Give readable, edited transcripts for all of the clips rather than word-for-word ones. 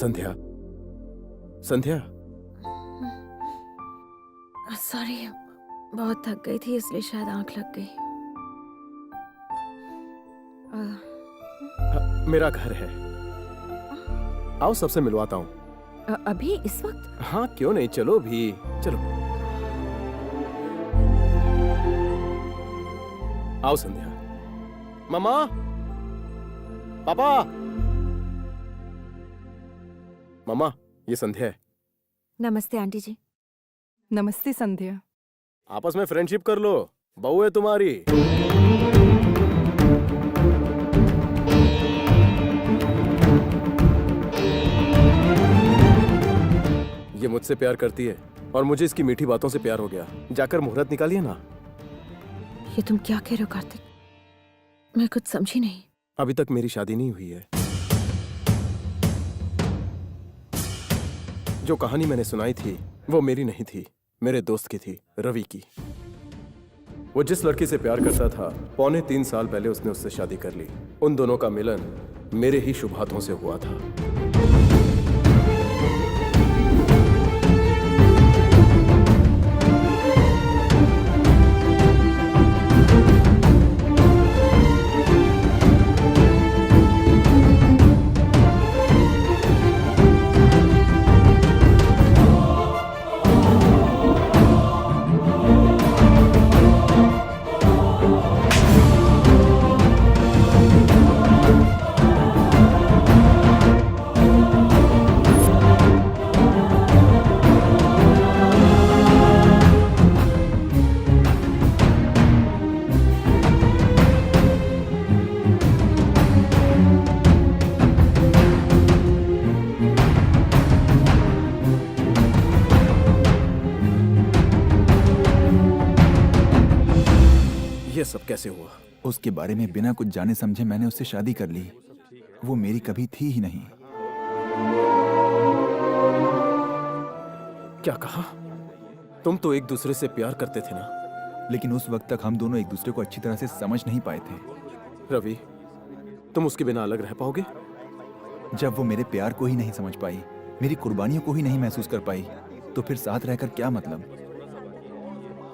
संध्या, संध्या। Sorry, बहुत थक गई थी इसलिए शायद आंख लग गई। मेरा घर है, आओ सबसे मिलवाता हूँ। अभी इस वक्त? हाँ क्यों नहीं, चलो भी चलो। आओ संध्या। मामा, पापा। मामा, ये संध्या है। नमस्ते आंटी जी। नमस्ते संध्या। आपस में फ्रेंडशिप कर लो, बहू है तुम्हारी। ये मुझसे प्यार करती है और मुझे इसकी मीठी बातों से प्यार हो गया। जाकर मुहूर्त निकालिए ना। ये तुम क्या कह रहे हो कार्तिक? मैं कुछ समझी नहीं। अभी तक मेरी शादी नहीं हुई है। जो कहानी मैंने सुनाई थी वो मेरी नहीं थी, मेरे दोस्त की थी, रवि की। वो जिस लड़की से प्यार करता था, 3.25 साल पहले उसने उससे शादी कर ली। उन दोनों का मिलन मेरे ही शुभ हाथों से हुआ था। ये सब कैसे हुआ? उसके बारे में बिना कुछ जाने समझे मैंने उससे शादी कर ली। वो मेरी कभी थी ही नहीं। क्या कहा? तुम तो एक दूसरे से प्यार करते थे ना? लेकिन उस वक्त तक हम दोनों एक दूसरे को अच्छी तरह से समझ नहीं पाए थे। रवि, तुम उसके बिना अलग रह पाओगे? जब वो मेरे प्यार को ही नहीं समझ पाई, मेरी कुर्बानियों को ही नहीं महसूस कर पाई, तो फिर साथ रहकर क्या मतलब?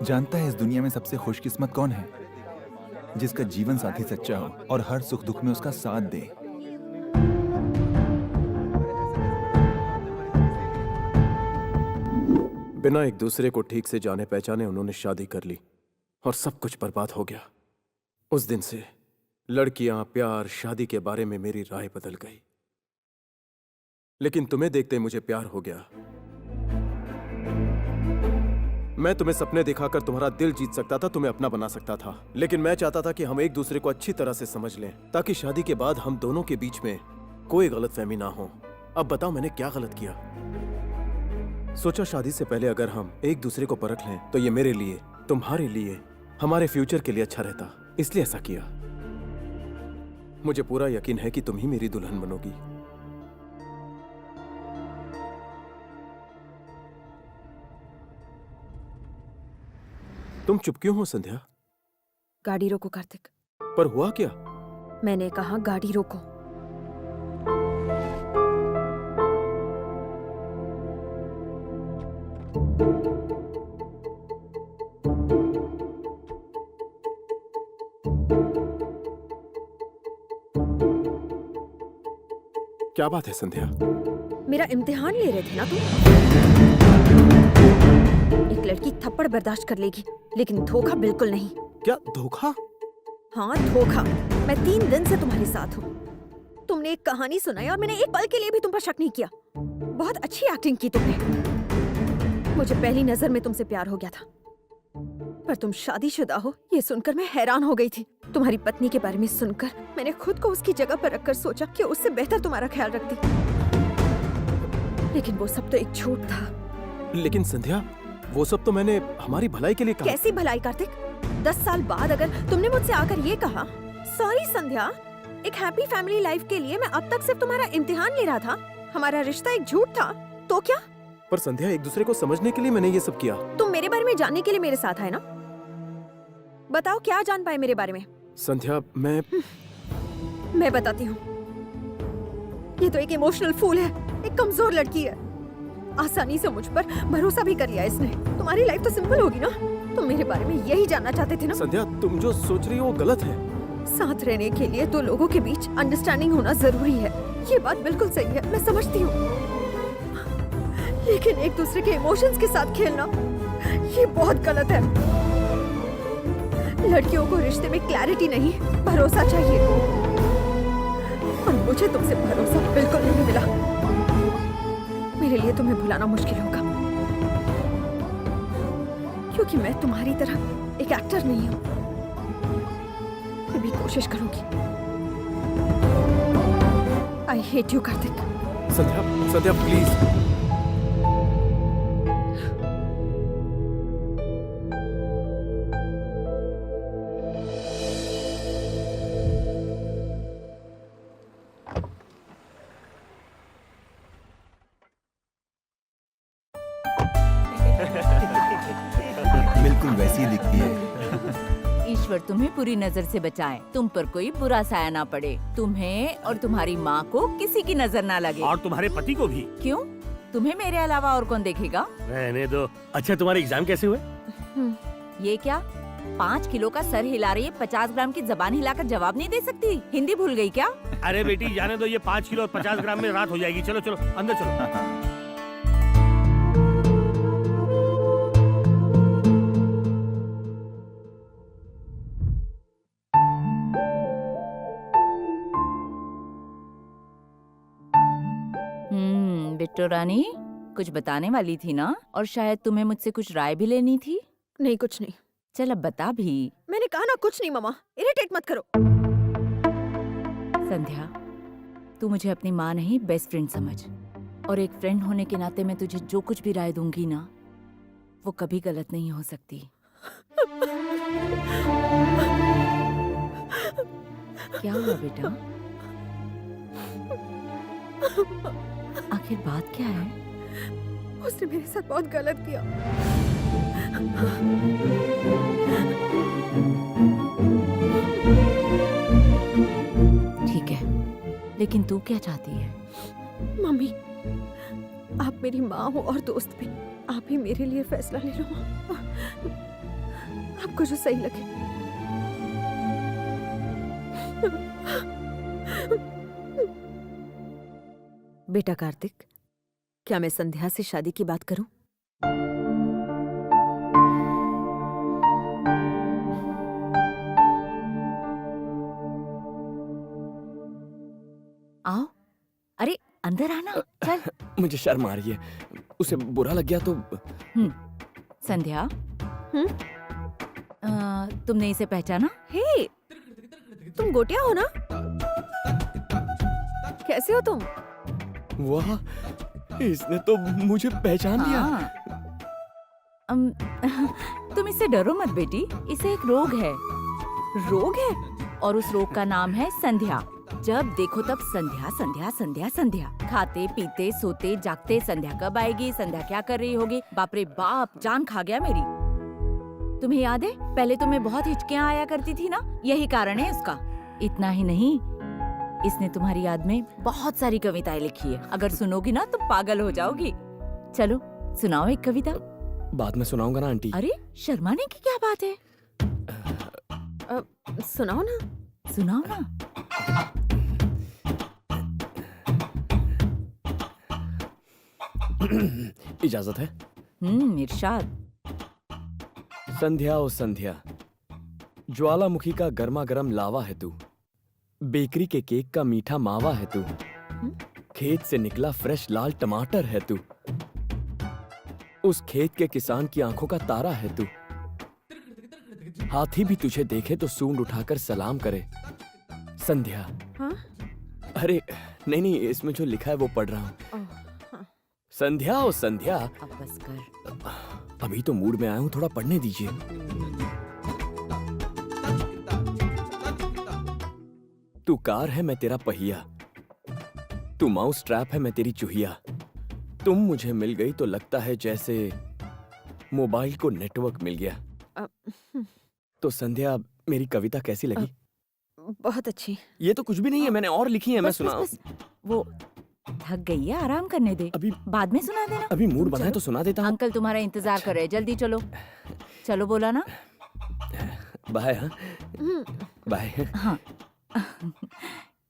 जानता है इस दुनिया में सबसे खुशकिस्मत कौन है? जिसका जीवन साथी सच्चा हो और हर सुख दुख में उसका साथ दे। बिना एक दूसरे को ठीक से जाने पहचाने उन्होंने शादी कर ली और सब कुछ बर्बाद हो गया। उस दिन से लड़कियां, प्यार, शादी के बारे में मेरी राय बदल गई। लेकिन तुम्हें देखते ही मुझे प्यार हो गया। मैं तुम्हें सपने दिखाकर तुम्हारा दिल जीत सकता था, तुम्हें अपना बना सकता था। लेकिन मैं चाहता था कि हम एक दूसरे को अच्छी तरह से समझ लें, ताकि शादी के बाद हम दोनों के बीच में कोई गलतफहमी ना हो। अब बताओ मैंने क्या गलत किया? सोचा शादी से पहले अगर हम एक दूसरे को परख लें तो ये मेरे लिए, तुम्हारे लिए, हमारे फ्यूचर के लिए अच्छा रहता, इसलिए ऐसा किया। मुझे पूरा यकीन है कि तुम ही मेरी दुल्हन बनोगी। तुम चुप क्यों हो संध्या? गाड़ी रोको कार्तिक। पर हुआ क्या? मैंने कहा गाड़ी रोको। क्या बात है संध्या? मेरा इम्तिहान ले रहे थे ना तुम? एक लड़की थप्पड़ बर्दाश्त कर लेगी, लेकिन धोखा बिल्कुल नहीं। क्या धोखा? हाँ धोखा। मैं 3 दिन से तुम्हारे साथ हूँ। तुमने एक कहानी सुनाई और मैंने एक पल के लिए भी तुम पर शक नहीं किया। बहुत अच्छी एक्टिंग की तुमने। मुझे पहली नजर में तुमसे प्यार हो गया था, पर तुम शादीशुदा हो ये सुनकर मैं हैरान हो गई थी। तुम्हारी पत्नी के बारे में सुनकर मैंने खुद को उसकी जगह पर रखकर सोचा कि उससे बेहतर तुम्हारा ख्याल रखती, लेकिन वो सब तो एक झूठ था। लेकिन संध्या, वो सब तो मैंने हमारी भलाई के लिए कहा। कैसी भलाई कार्तिक? 10 साल बाद अगर तुमने मुझसे आकर ये कहा, सॉरी संध्या, एक हैप्पी फैमिली लाइफ के लिए मैं अब तक सिर्फ तुम्हारा इम्तिहान ले रहा था, हमारा रिश्ता एक झूठ था, तो क्या? पर संध्या, एक दूसरे को समझने के लिए मैंने ये सब किया। तुम मेरे बारे में जानने के लिए मेरे साथ आए ना? बताओ क्या जान पाए मेरे बारे में? संध्या, मैं बताती हूँ। ये तो एक इमोशनल फूल है। एक कमजोर लड़की है। आसानी से मुझ पर भरोसा भी कर लिया इसने। तुम्हारी लाइफ तो सिंपल होगी ना। तुम मेरे बारे में यही जानना चाहते थे ना। संध्या, तुम जो सोच रही हो वो गलत है। साथ रहने के लिए दो लोगों के बीच अंडरस्टैंडिंग होना जरूरी है। ये बात बिल्कुल सही है, मैं समझती हूँ। लेकिन एक दूसरे के इमोशंस के साथ खेलना ये बहुत गलत है। लड़कियों को रिश्ते में क्लैरिटी नहीं, भरोसा चाहिए। और मुझे तुमसे भरोसा बिल्कुल नहीं मिला। मेरे लिए तुम्हें भुलाना मुश्किल होगा, क्योंकि मैं तुम्हारी तरह एक एक्टर नहीं हूँ। फिर भी कोशिश करूंगी। I hate you Kartik. Sandhya, Sandhya please. बिल्कुल वैसी ही दिखती है। ईश्वर तुम्हें बुरी नजर से बचाए, तुम पर कोई बुरा साया ना पड़े, तुम्हें और तुम्हारी माँ को किसी की नजर ना लगे। और तुम्हारे पति को भी। क्यों? तुम्हें मेरे अलावा और कौन देखेगा? रहने दो। अच्छा, तुम्हारे एग्जाम कैसे हुए? ये क्या 5 किलो का सर हिला रही है, 50 ग्राम की जबान हिलाकर जवाब नहीं दे सकती? हिंदी भूल गई क्या? अरे बेटी जाने दो, ये 5 किलो और 50 ग्राम में रात हो जाएगी। चलो चलो अंदर चलो। बिट्टू रानी कुछ बताने वाली थी ना, और शायद तुम्हें मुझसे कुछ राय भी लेनी थी। नहीं, कुछ नहीं। चल अब बता भी। मैंने कहा ना कुछ नहीं। मामा, इरिटेट मत करो। संध्या, तू मुझे अपनी माँ नहीं बेस्ट फ्रेंड समझ, और एक फ्रेंड होने के नाते मैं तुझे जो कुछ भी राय दूंगी ना, वो कभी गलत नहीं हो सकती। क्या हुआ बेटा? आखिर बात क्या है? उसने मेरे साथ बहुत गलत किया। ठीक है, लेकिन तू क्या चाहती है? मम्मी, आप मेरी माँ हो और दोस्त भी। आप ही मेरे लिए फैसला ले लो। आपको जो सही लगे। बेटा कार्तिक, क्या मैं संध्या से शादी की बात करूं? आओ, अरे अंदर आना, चल। मुझे शर्म आ रही है, उसे बुरा लग गया तो। संध्या, तुमने इसे पहचाना? हे, तुम गोटिया हो ना? कैसे हो तुम? वाह, इसने तो मुझे पहचान लिया। तुम इससे डरो मत बेटी, इसे एक रोग है। रोग है? और उस रोग का नाम है संध्या। जब देखो तब संध्या संध्या संध्या संध्या, खाते पीते सोते जागते संध्या कब आएगी, संध्या क्या कर रही होगी। बाप रे बाप, जान खा गया मेरी। तुम्हें याद है पहले तुम्हें बहुत हिचकियां आया करती थी ना, यही कारण है उसका। इतना ही नहीं, इसने तुम्हारी याद में बहुत सारी कविताएं लिखी है। अगर सुनोगी ना तो पागल हो जाओगी। चलो सुनाओ एक कविता। बाद में सुनाऊंगा ना आंटी। अरे शर्माने की क्या बात है, सुनाओ ना। सुनाओ ना। इजाजत है? इरशाद। संध्या ओ संध्या, ज्वालामुखी का गर्मा गर्म लावा है तू, बेकरी के केक का मीठा मावा है तू, खेत से निकला फ्रेश लाल टमाटर है तू, उस खेत के किसान की आंखों का तारा है तू, हाथी भी तुझे देखे तो सूंड उठाकर सलाम करे। संध्या। हाँ? अरे नहीं नहीं, इसमें जो लिखा है वो पढ़ रहा हूँ। संध्या ओ संध्या। अब बस कर। अभी तो मूड में आया हूँ, थोड़ा पढ़ने दीजिए। तू कार है मैं तेरा पहिया, तू माउस ट्रैप है मैं तेरी चूहिया, तुम मुझे मिल गई तो लगता है जैसे मोबाइल को नेटवर्क मिल गया। तो संध्या, मेरी कविता कैसी लगी? बहुत अच्छी। ये तो कुछ भी नहीं है, मैंने और लिखी है, मैं सुना। बस, वो थक गई है, आराम करने दे। अभी बाद में सुना देना। अभी मूड बना है तो सुना देता हूँ। अंकल तुम्हारा इंतजार कर रहे हैं, जल्दी चलो। चलो बोला ना। बाय। हाँ हम्म, बाय। हाँ।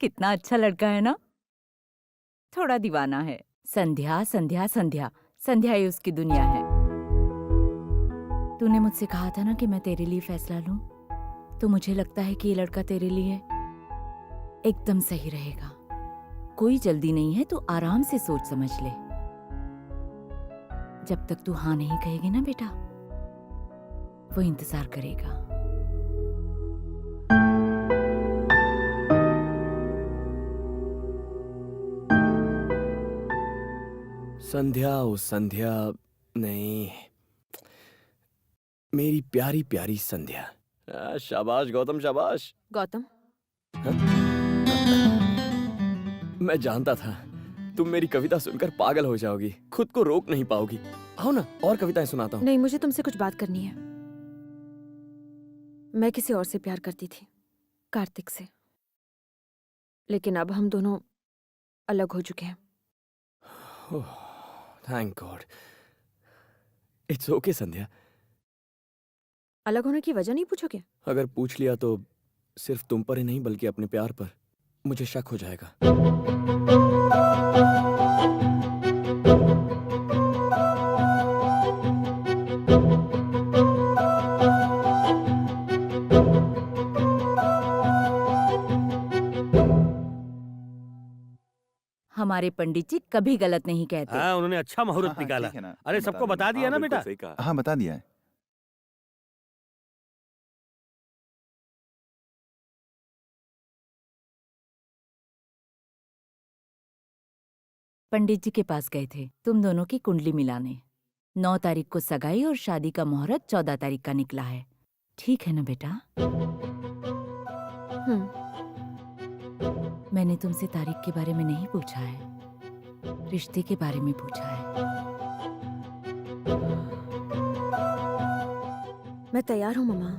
कितना अच्छा लड़का है ना, थोड़ा दीवाना है। संध्या संध्या संध्या, संध्या ही उसकी दुनिया है। तूने मुझसे कहा था ना कि मैं तेरे लिए फैसला लूं, तो मुझे लगता है कि ये लड़का तेरे लिए एकदम सही रहेगा। कोई जल्दी नहीं है, तू आराम से सोच समझ ले। जब तक तू हाँ नहीं कहेगी ना बेटा, वो इंतजार करेगा। संध्या ओ संध्या, नहीं, मेरी प्यारी प्यारी संध्या। शाबाश गौतम, शाबाश। गौतम, मैं जानता था तुम मेरी कविता सुनकर पागल हो जाओगी, खुद को रोक नहीं पाओगी। आओ ना, और कविताएं सुनाता हूँ। नहीं, मुझे तुमसे कुछ बात करनी है। मैं किसी और से प्यार करती थी, कार्तिक से। लेकिन अब हम दोनों अलग हो चुके हैं। Thank God. इट्स ओके संध्या। अलग होने की वजह नहीं पूछोगे? अगर पूछ लिया तो सिर्फ तुम पर ही नहीं बल्कि अपने प्यार पर मुझे शक हो जाएगा। हमारे पंडित जी कभी गलत नहीं कहते। हाँ, उन्होंने अच्छा मुहूर्त हाँ, निकाला। ठीक है ना, अरे सबको बता दिया ना बेटा। हाँ बता दिया है। पंडित जी के पास गए थे तुम दोनों की कुंडली मिलाने। 9 तारीख को सगाई और शादी का मुहूर्त 14 तारीख का निकला है। ठीक है ना बेटा? हम्म, मैंने तुमसे तारीख के बारे में नहीं पूछा है, रिश्ते के बारे में पूछा है। मैं तैयार हूँ मम्मा।